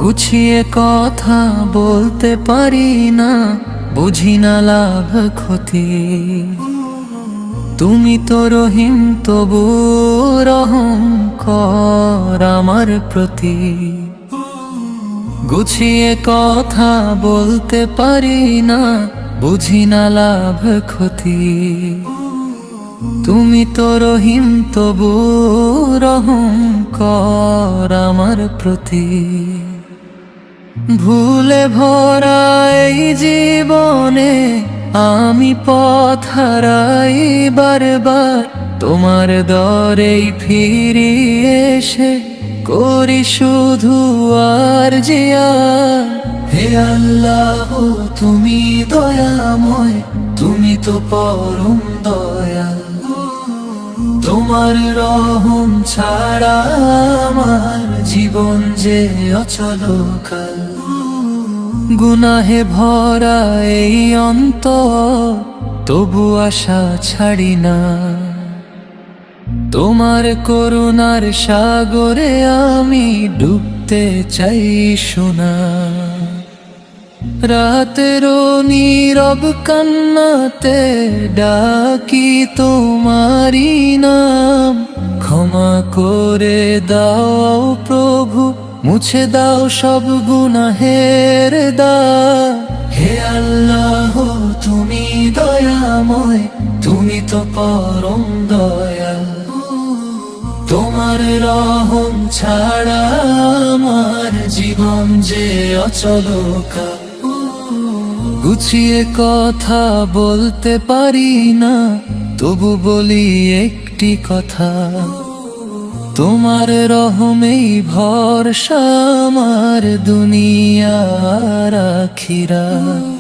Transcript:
গুছিয়ে কথা বলতে পারি না, বুঝি না লাভ ক্ষতি। তুমি তো রহিম, তবু রহম কর আমার প্রতি। গুছিয়ে কথা বলতে পারি না, বুঝি না লাভ ক্ষতি। তুমি তো রহিম, তবু রহম কর আমার প্রতি। ভুলে ভরা এই জীবনে আমি পথ হারাই বারবার, তোমার দরেই ফিরিয়ে এসে করি শুধু আর জিয়া। হে আল্লাহ, তুমি দয়াময়, তুমি তো পরম দয়াল। তোমার রহম ছাড়া আমার জীবন যে অচল কাল। গুনাহে ভরা এই অন্তর, তবু আশা ছাড়ি না। তোমার করুণার সাগরে আমি ডুবতে চাই সোনা। রাতেরও নীরব কান্নাতে ডাকি তোমারি নাম। ক্ষমা করে দাও প্রভু, মুছে দাও সব গুনাহের দাগ। হে আল্লাহ, তুমি দয়াময়, তুমি তো পরম দয়াল। তোমার রহম ছাড়া আমার জীবন যে অচল কাল। গুছিয়ে কথা বলতে পারি না, তবু বলি একটি কথা। তোমার রহমেই ভরসা আমার দুনিয়ার আখিরাত।